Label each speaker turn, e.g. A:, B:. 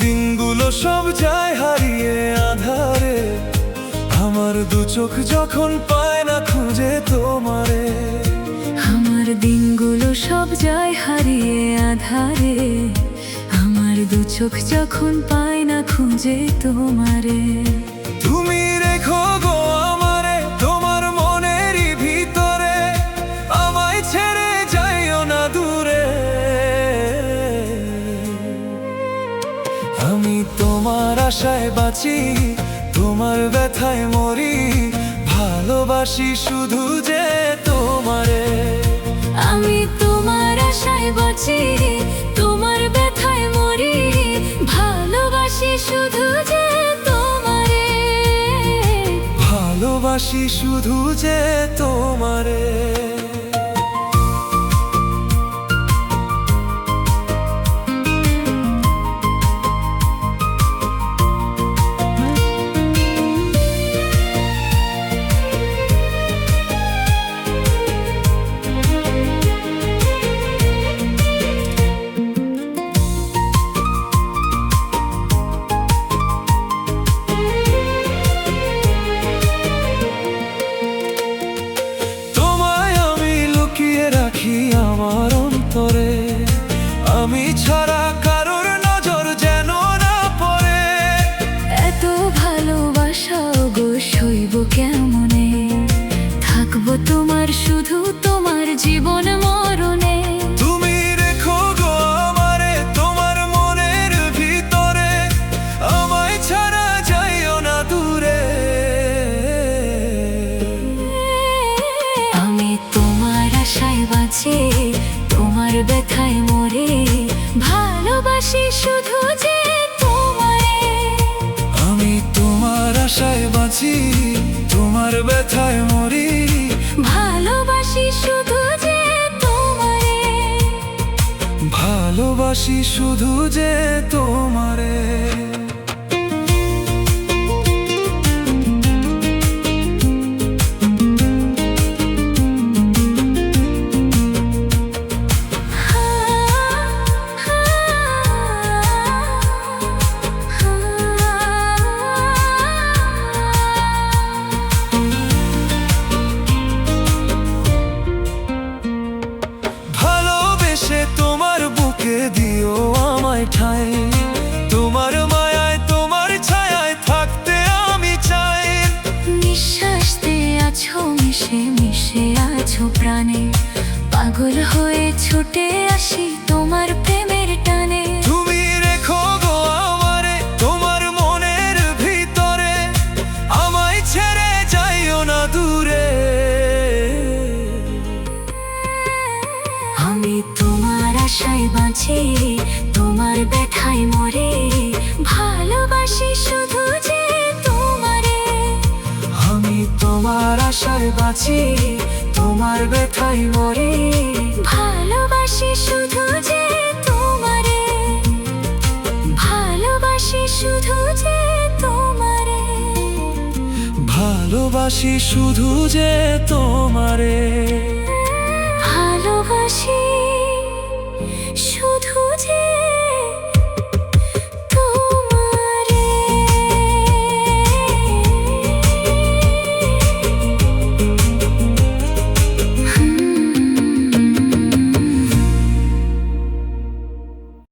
A: দিনগুলো সব যায় হারিয়ে আধারে, আমার দু চোখ যখন পায় না খুঁজে তোমারে।
B: আমার দিনগুলো সব যায় হারিয়ে আধারে, আমার দু চোখ যখন পায় না খুঁজে তোমারে।
A: তুমি রেখো গো আমারে তোমার মনেরই ভিতরে, আমায় ছেড়ে যাইও না দূরে। আমি তোমার আশায় বাঁচি, তোমার ব্যথায় মরি, ভালোবাসি শুধু যে তোমারে।
B: আমি তোমার আশায় বাঁচি, তোমার ব্যথায় মরি, ভালোবাসি শুধু যে তোমারে।
A: ভালোবাসি শুধু যে তোমারে। আমার অন্তরে আমি ছাড়া কারোর নজর যেন না পড়ে।
B: এত ভালোবাসা গো সইব কেমনে, থাকবো তোমার শুধু তোমার জীবন মরণে।
A: তুমি রেখো গো আমারে তোমার মনের ভিতরে, আমায় ছাড়া যাইও না দূরে।
B: আমি তোমার আশায় বাঁচি, তোমার ব্যথায় মরে, ভালোবাসি শুধু যে তোমারে।
A: আমি তোমার আশায় বাঁচি, তোমার ব্যথায় মরি,
B: ভালোবাসি শুধু যে তোমারে।
A: ভালোবাসি শুধু যে তোমারে। তোমার বুকে দিও আমায় ঠাঁই, তোমার মায়ায় তোমার ছায়ায় থাকতে আমি চাই।
B: নিঃশ্বাস দিয়ে আছো মিশে মিশে আছো প্রাণে, পাগল হয়ে ছুটে আসি তোমার প্রেমের টানে।
A: তুমি রেখো গো আমারে তোমার মনের ভিতরে, আমায় ছেড়ে যাইও না দূরে।
B: আমি তোমার আশায় বাঁচি, তোমার ব্যথায় মরে, ভালোবাসি শুধু যে তোমারে।
A: আমি তোমার আশায় বাঁচি, তোমার ব্যথায় মরি,
B: ভালোবাসি শুধু যে তোমারে। ভালোবাসি শুধু যে তোমারে।
A: ভালোবাসি শুধু যে তোমারে।
B: ভালোবাসি।